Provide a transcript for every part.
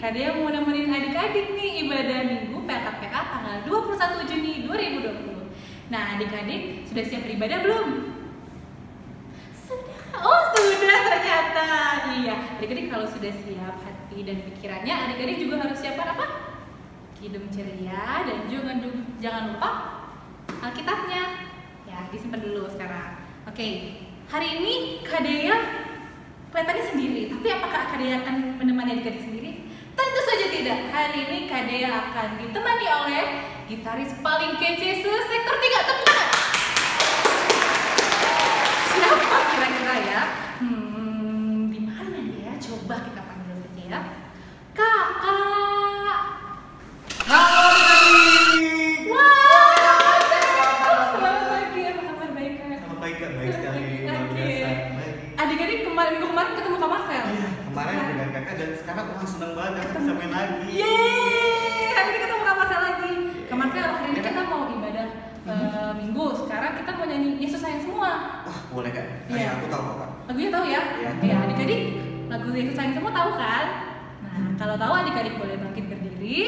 Kadea mau nemenin adik-adik nih ibadah minggu PKPK tanggal 21 Juni 2020. Nah, adik-adik sudah siap beribadah belum? Sudah. Oh, sudah ternyata. Iya, adik-adik kalau sudah siap hati dan pikirannya, adik-adik juga harus siapkan apa? Kidung ceria dan jangan lupa Alkitabnya. Ya, disimpan dulu sekarang. Oke, hari ini Kadea kelihatannya sendiri, tapi apakah Kadea akan menemani adik-adik sendiri? Tentu saja tidak. Hari ini Kadea akan ditemani oleh gitaris paling kece sektor 3. Tepuk tangan. Siapa kira-kira ya? Di mana ya? Coba kita panggil saja ya. Kakak. Halo adik-adik. Wah, selamat pagi. Apa kabar baik kan? Selamat pagi Kak, baik sekali, luar biasa. Adik-adik minggu kemarin ketemu Kak Marcel. Iya, kemarin dengan kakak dan sekarang seneng banget kakak bisa main lagi. Yeay, hari ini ketemu Kak Marcel lagi. Kak Marcel, hari ini kita mau ibadah minggu. Sekarang kita mau nyanyi Yesus sayang semua. Wah, boleh Kak? Iya. Aku tahu Kak. Lagunya tahu ya? Iya. Ya, adik-adik lagu Yesus sayang semua tahu kan? Nah, kalau tahu adik-adik boleh bangkit berdiri.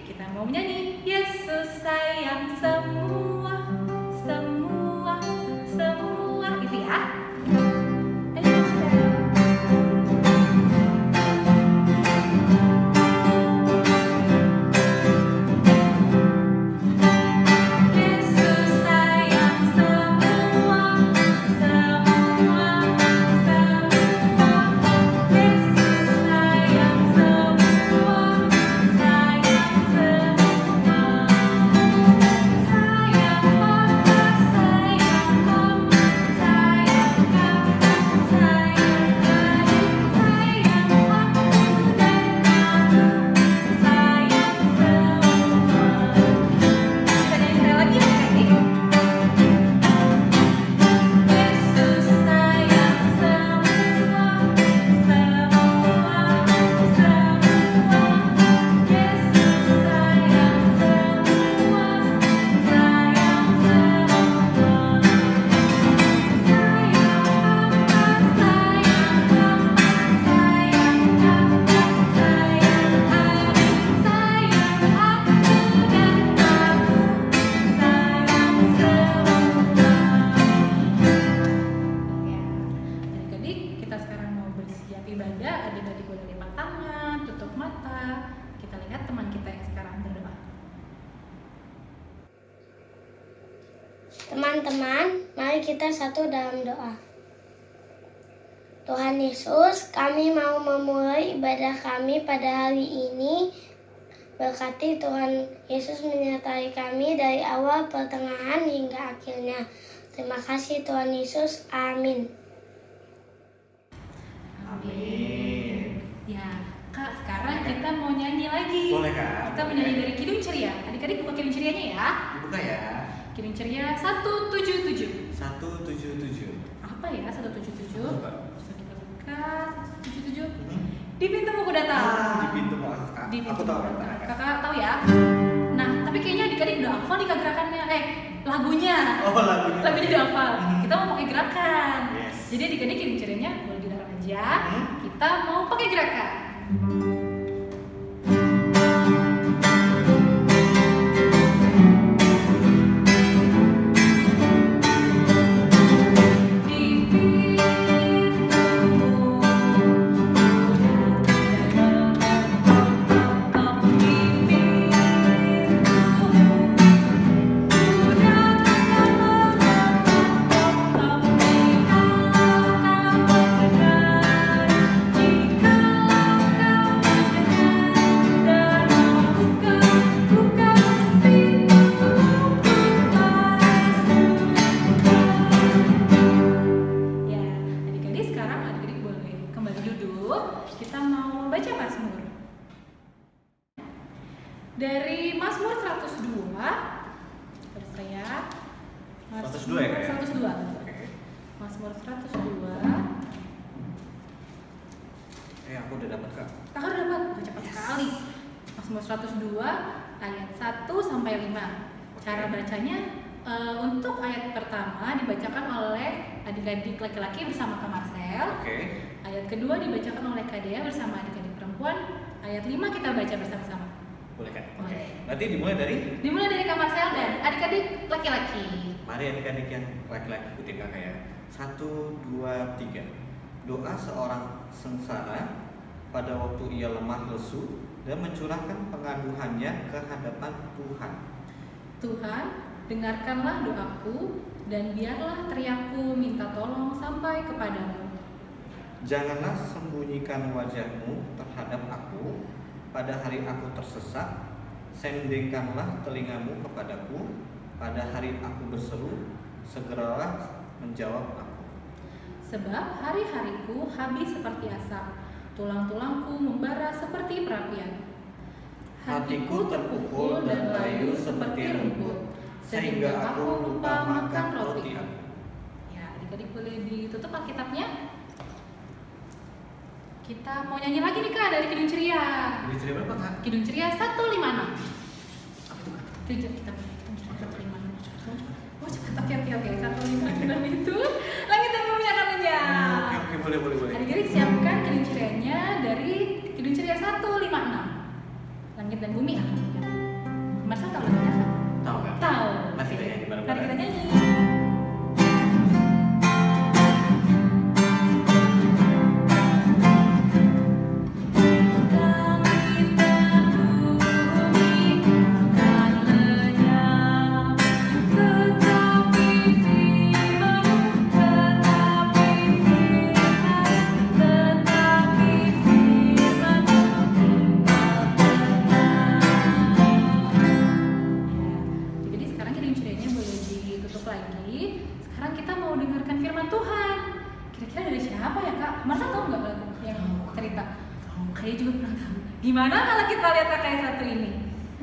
Kita mau menyanyi Yesus sayang semua, semua, semua. Gitu ya. Ayo, Marcel. Yesus sayang semua, semua, semua. Yesus sayang semua, sayang semua. Sayang Papa, sayang Mama, sayang kakak, sayang adik, sayang aku dan kamu, sayang semua. Kita nyanyi sekali lagi ya adik-adik. Yesus sayang semua, semua, semua. Yesus sayang semua, sayang semua. Sayang Papa, sayang Mama, sayang kakak, sayang adik, sayang aku dan kamu, sayang semua. Ya, adik-adik, kita sekarang mau bersiap ibadah. Adik-adik boleh lipat tangan, tutup mata. Kita lihat teman kita yang sekarang berdoa. Teman-teman, mari kita satu dalam doa. Tuhan Yesus, kami mau memulai ibadah kami pada hari ini. Berkati Tuhan Yesus menyertai kami dari awal, pertengahan, hingga akhirnya. Terima kasih Tuhan Yesus. Amin. Amin. Ya, Kak, sekarang kita mau nyanyi lagi. Boleh Kak. Kita menyanyi dari Kidung Ceria. Adik-adik buka Kidung Cerianya ya. Dibuka ya. Kidung Ceria 177. 177. Apa ya 177? Coba. Coba kita buka 177. Hmm? Di pintu buku datang. Di pintu maaf Kak. Di pintu Aku tahu buku Kak. datang. Kakak tahu ya? Nah, tapi kayaknya adik-adik udah hafal nih Kak gerakannya. Lagunya. Oh, lagunya. Lagunya udah hafal. Hmm. Kita mau pakai gerakan. Yes. Jadi adik-adik Kidung Cerianya boleh dilarang aja. Hmm. Kita mau pakai gerakan. Di pintumu Ya, adik-adik sekarang adik-adik boleh kembali duduk. Kita mau baca Mazmur. Dari Mazmur 102. Terus saya 102 ya, Kak, ya? 102. Oke. Mazmur 102. Aku udah dapat Kak. Kakak udah dapat, udah cepat sekali. Mazmur 102 ayat 1 sampai 5. Cara bacanya untuk ayat pertama dibacakan oleh adik-adik laki-laki bersama Kak Marcel. Oke. Ayat kedua dibacakan oleh Kadea bersama adik-adik perempuan. Ayat 5 kita baca bersama-sama. Boleh kan? Oke. Boleh. Berarti dimulai dari Kak Marcel dan adik-adik laki-laki. mari adik-adik yang laki-laki ikutin kakak ya. 1, 2, 3. Doa seorang sengsara pada waktu ia lemah lesu dan mencurahkan pengaduhannya ke hadapan Tuhan. Tuhan, dengarkanlah doaku dan biarlah teriakku minta tolong sampai kepadamu. Janganlah sembunyikan wajahmu terhadap aku pada hari aku tersesat. Sendengkanlah telingamu kepadaku pada hari aku berseru. Segeralah menjawab aku. Sebab hari-hariku habis seperti asap, tulang-tulangku membara seperti perapian. Hatiku terpukul dan layu seperti rumput, sehingga aku lupa makan roti aku. Ya, adik-adik boleh ditutup Alkitabnya. Kita mau nyanyi lagi nih Kak dari Kidung Ceria. Jadi cerita berapa kak? Kidung Ceria 156. Apa itu kak? Itu kita Kidung Ceria 156. Oh cepat, oke 156 itu langit dan bumi akan lenyap. Oke, boleh. Adik-adik siapkan Kidung Cerianya dari Kidung Ceria 156. Langit dan bumi akan lenyap. Masa tahu lagunya Kak? Tahu kak? Tahu. Mari kita nyanyi bareng-bareng. Mari kita nyanyi. Jadi sekarang Kidung Cerianya boleh ditutup lagi. Sekarang kita mau dengarkan firman Tuhan. Kira-kira dari siapa ya Kak? Masa tahu nggak lagu yang cerita? Saya juga pernah tahu. Gimana kalau kita lihat kakak yang satu ini?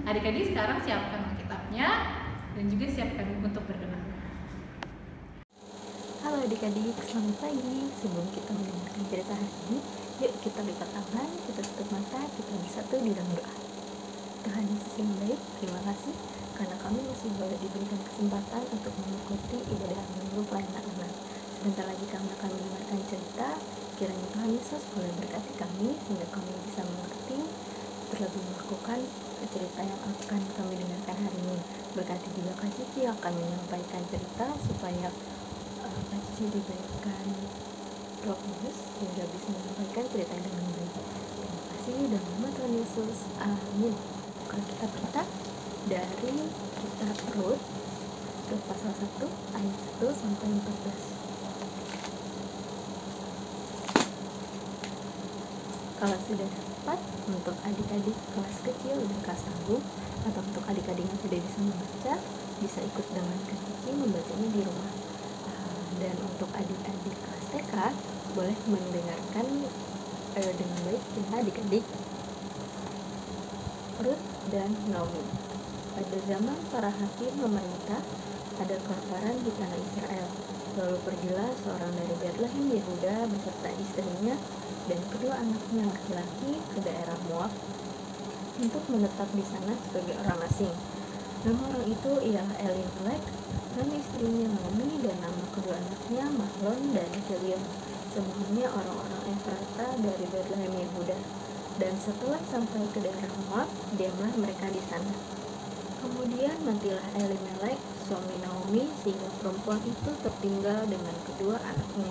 Adik-adik sekarang siapkan Alkitabnya dan juga siapkan untuk berdoa. Halo adik-adik, selamat pagi. Sebelum kita mendengarkan cerita hari ini, yuk kita lipat tangan, kita tutup mata, kita bersatu di dalam doa. Tuhan Yesus yang baik, terima kasih karena kami masih boleh diberikan kesempatan untuk mengikuti ibadah minggu pelayanan anak. Sebentar lagi kami akan mendengarkan cerita. Kiranya Tuhan Yesus boleh berkati kami sehingga kami bisa mengerti, terlebih melakukan cerita yang akan kami dengarkan hari ini. Berkati juga Kak Cici yang akan menyampaikan cerita supaya Kak Cici diberikan Roh Kudus sehingga bisa menyampaikan cerita dengan baik. Terima kasih dalam nama Tuhan Yesus. Amin. Kalau kita berita dari kitab Rut pasal 1 ayat 1 sampai 14. Kalau sudah dapat, untuk adik-adik kelas kecil dan kelas tanggung atau untuk adik-adik yang tidak bisa membaca, bisa ikut dengan Kak Cici membacanya di rumah. Dan untuk adik-adik kelas TK boleh mendengarkan dengan baik ya adik-adik. Rut dan Naomi. Pada zaman para hakim memerintah, ada kelaparan di tanah Israel. Lalu pergilah seorang dari Betlehem Yehuda beserta istrinya dan kedua anaknya laki-laki ke daerah Moab untuk menetap di sana sebagai orang asing. Nama orang itu ialah Elimelek, nama istrinya Naomi, dan nama kedua anaknya Mahlon dan Kilion. Semuanya orang-orang Efrata dari Betlehem Yehuda. Dan setelah sampai ke daerah Moab, diamlah mereka di sana. Kemudian matilah Elimelek, suami Naomi, sehingga perempuan itu tertinggal dengan kedua anaknya.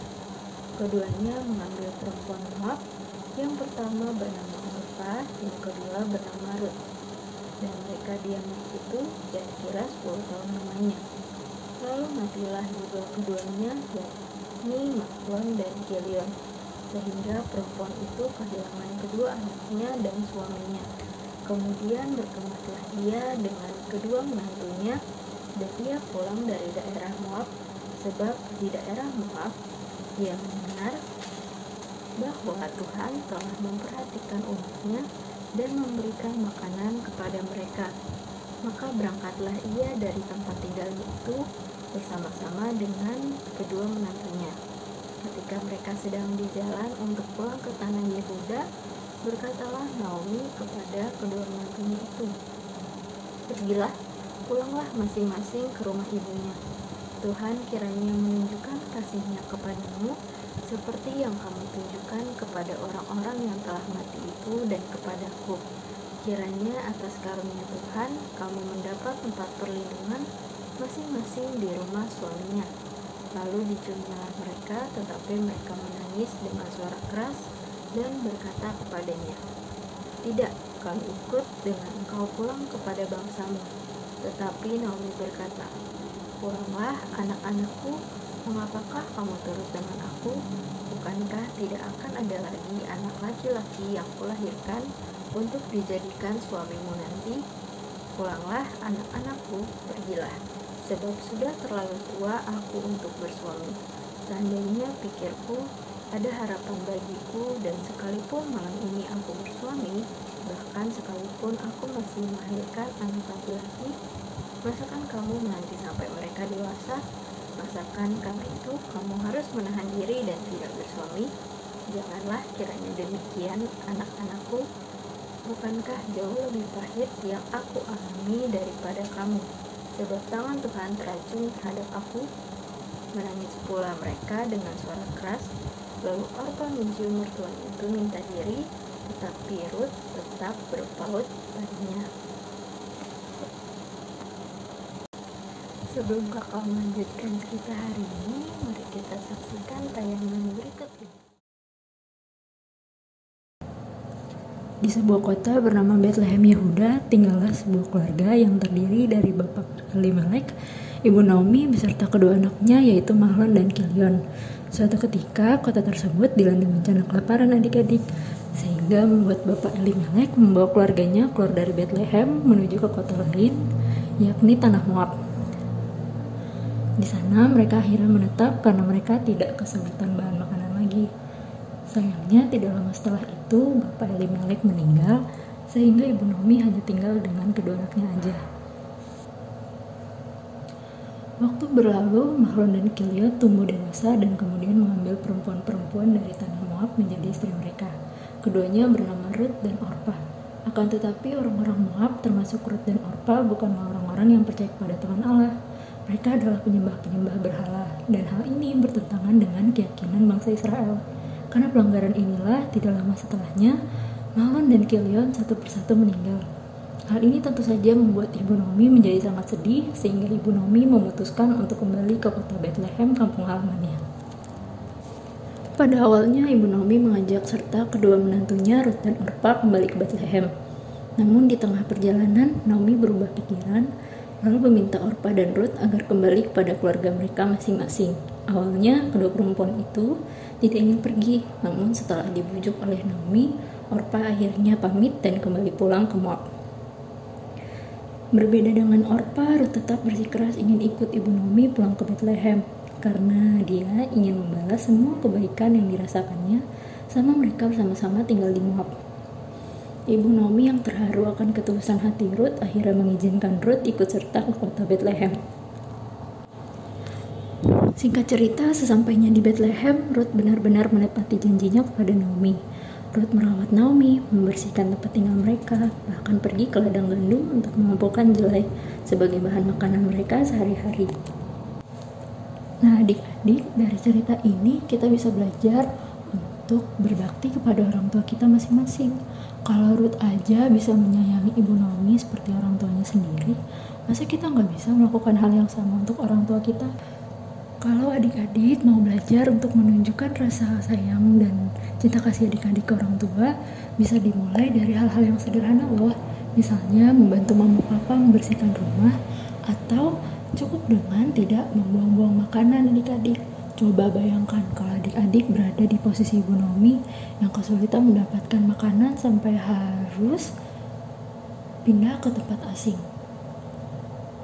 Keduanya mengambil perempuan Moab, yang pertama bernama Orpa, yang kedua bernama Rut. Dan mereka diam di situ kira-kira 10 tahun lamanya. Lalu matilah juga keduanya, yakni Mahlon dan Kilion, sehingga perempuan itu kehilangan kedua anaknya dan suaminya. Kemudian berkemaslah ia dengan kedua menantunya, dan ia pulang dari daerah Moab, sebab di daerah Moab ia mendengar bahwa Tuhan telah memperhatikan umatnya dan memberikan makanan kepada mereka. Maka berangkatlah ia dari tempat tinggalnya itu bersama-sama dengan kedua menantunya. Ketika mereka sedang di jalan untuk pulang ke tanah Yehuda, berkatalah Naomi kepada kedua menantunya itu, "Pergilah, pulanglah masing-masing ke rumah ibunya." Tuhan kiranya menunjukkan kasih-Nya kepadamu seperti yang kamu tunjukkan kepada orang-orang yang telah mati itu dan kepadaku. Kiranya atas karunia Tuhan kamu mendapat tempat perlindungan masing-masing di rumah suaminya. Lalu diciumlah mereka, tetapi mereka menangis dengan suara keras dan berkata kepadanya, "Tidak, kami ikut dengan engkau pulang kepada bangsamu." Tetapi Naomi berkata, "Pulanglah anak-anakku, mengapakah kamu turut dengan aku? Bukankah tidak akan ada lagi anak laki-laki yang kulahirkan untuk dijadikan suamimu nanti? Pulanglah anak-anakku, pergilah, sebab sudah terlalu tua aku untuk bersuami. Seandainya pikirku ada harapan bagiku, dan sekalipun malam ini aku bersuami, bahkan sekalipun aku masih melahirkan anak laki-laki, masakan kamu menanti sampai mereka dewasa? Masakan karena itu kamu harus menahan diri dan tidak bersuami? Janganlah kiranya demikian, anak-anakku. Bukankah jauh lebih pahit yang aku alami daripada kamu? Sebab tangan Tuhan teracun terhadap aku." Menangis pula mereka dengan suara keras. Lalu Orpa mencium mertuanya itu minta diri, tetapi Rut tetap berpaut padanya. Sebelum kakak melanjutkan cerita hari ini, mari kita saksikan tayangan berikut ini. Di sebuah kota bernama Bethlehem Yehuda, tinggallah sebuah keluarga yang terdiri dari bapak Elimelek, ibu Naomi beserta kedua anaknya yaitu Mahlon dan Kilion. Suatu ketika, kota tersebut dilanda bencana kelaparan adik-adik, sehingga membuat bapak Elimelek membawa keluarganya keluar dari Bethlehem menuju ke kota lain, yakni tanah Moab. Di sana mereka akhirnya menetap karena mereka tidak kesulitan bahan makanan lagi. Sayangnya tidak lama setelah itu bapak Elimelek meninggal, sehingga ibu Naomi hanya tinggal dengan kedua anaknya aja. Waktu berlalu, Mahlon dan Kilion tumbuh dewasa dan kemudian mengambil perempuan-perempuan dari tanah Moab menjadi istri mereka. Keduanya bernama Rut dan Orpa. Akan tetapi orang-orang Moab termasuk Rut dan Orpa bukanlah orang-orang yang percaya kepada Tuhan Allah. Mereka adalah penyembah-penyembah berhala, dan hal ini bertentangan dengan keyakinan bangsa Israel. Karena pelanggaran inilah, tidak lama setelahnya, Mahlon dan Kilion satu persatu meninggal. Hal ini tentu saja membuat ibu Naomi menjadi sangat sedih, sehingga ibu Naomi memutuskan untuk kembali ke kota Bethlehem, kampung halamannya. Pada awalnya, ibu Naomi mengajak serta kedua menantunya Rut dan Orpa kembali ke Bethlehem. Namun di tengah perjalanan, Naomi berubah pikiran, lalu meminta Orpa dan Rut agar kembali kepada keluarga mereka masing-masing. Awalnya, kedua perempuan itu tidak ingin pergi, namun setelah dibujuk oleh Naomi, Orpa akhirnya pamit dan kembali pulang ke Moab. Berbeda dengan Orpa, Rut tetap bersikeras ingin ikut ibu Naomi pulang ke Bethlehem, karena dia ingin membalas semua kebaikan yang dirasakannya sama mereka bersama-sama tinggal di Moab. Ibu Naomi yang terharu akan ketulusan hati Rut akhirnya mengizinkan Rut ikut serta ke kota Bethlehem. Singkat cerita, sesampainya di Bethlehem, Rut benar-benar menepati janjinya kepada Naomi. Rut merawat Naomi, membersihkan tempat tinggal mereka, bahkan pergi ke ladang gandum untuk mengumpulkan jelai sebagai bahan makanan mereka sehari-hari. Nah, adik-adik, dari cerita ini kita bisa belajar untuk berbakti kepada orang tua kita masing-masing. Kalau Rut aja bisa menyayangi ibu Naomi seperti orang tuanya sendiri, masa kita nggak bisa melakukan hal yang sama untuk orang tua kita? Kalau adik-adik mau belajar untuk menunjukkan rasa sayang dan cinta kasih adik-adik ke orang tua, bisa dimulai dari hal-hal yang sederhana loh. Misalnya membantu mama papa membersihkan rumah, atau cukup dengan tidak membuang-buang makanan adik-adik. Coba bayangkan kalau adik-adik berada di posisi ibu Naomi yang kesulitan mendapatkan makanan sampai harus pindah ke tempat asing.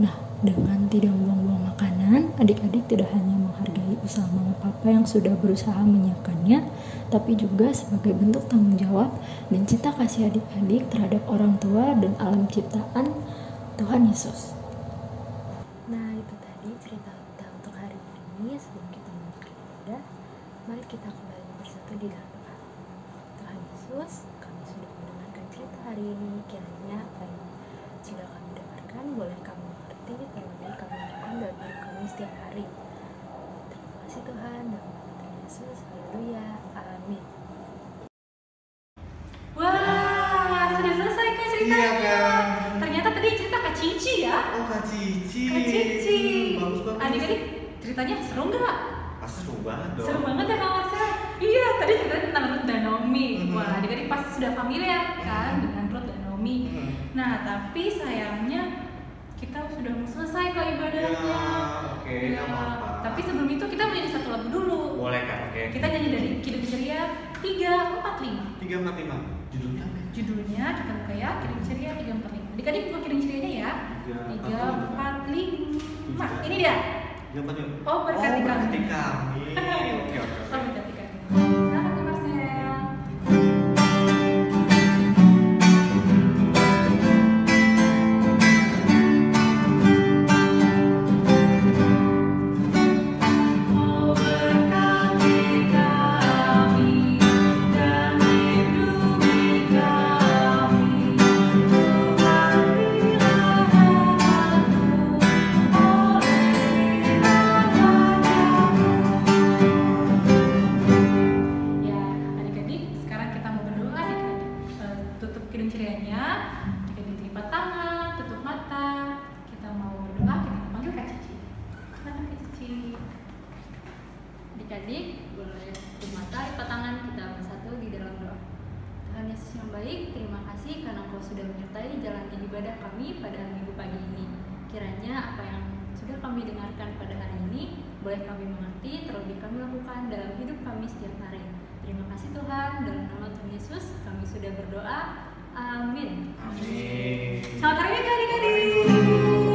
Nah, dengan tidak membuang-buang makanan, adik-adik tidak hanya menghargai usaha mama papa yang sudah berusaha menyiapkannya, tapi juga sebagai bentuk tanggung jawab dan cinta kasih adik-adik terhadap orang tua dan alam ciptaan Tuhan Yesus. Nah, itu tadi cerita kita untuk hari ini. Sebelum kita beribadah, mari kita kembali bersatu di dalam doa. Tuhan Yesus, kami sudah mendengarkan cerita hari ini. Kiranya apa yang sudah kami dengarkan boleh kami mengerti, tolong kami lakukan dalam hidup kami setiap hari. Terima kasih Tuhan, dalam nama Tuhan Yesus, haleluya, amin. Wah, sudah selesai Kak ceritanya. Iya kan? Ternyata tadi cerita Kak Cici ya. Oh, Kak Cici. Kak Cici. Bagus banget. Adik-adik ceritanya seru nggak? Pasti seru banget dong. Seru banget ya Kak Marcel. Iya, tadi ceritanya tentang Ruth dan Naomi. Mhm. Wah, adik-adik pasti sudah familiar kan dengan Ruth dan Naomi. Mhm. Nah, tapi sayangnya kita sudah mau selesai Kak ibadahnya. Ya, oke, Ya, nggak apa-apa. tapi sebelum itu kita mau nyanyi satu lagu dulu. Boleh kan? Oke. Kita nyanyi dari Kidung Ceria 345. 345. Judulnya apa? Judulnya kita buka ya, Kidung Ceria 345. Adik-adik buka Kidung Cerianya ya. 345. Ini dia. 345. Oh, berkati kami. Berkati kami. Oke. Oh, berkati kami. Silakan Kak Marcel. Oh, berkati kami dan lindungi kami, Tuhan bila hatiku oleh sinar wajah-Mu. Ya, adik-adik, sekarang kita mau berdoa. Adik-adik tutup Kidung Cerianya, adik-adik lipat tangan, tutup mata. Kita mau berdoa. Kita panggil Kak Cici. Silakan Kak Cici. Adik-adik boleh tutup mata, lipat tangan, kita bersatu di dalam doa. Tuhan Yesus yang baik, terima kasih karena Engkau sudah menyertai jalan ibadah kami pada minggu pagi ini. Kiranya apa yang sudah kami dengarkan pada hari ini boleh kami mengerti, terlebih kami lakukan dalam hidup kami setiap hari. Terima kasih Tuhan, dalam nama Tuhan Yesus kami sudah berdoa. Amin. Amin. Selamat hari Minggu adik-adik.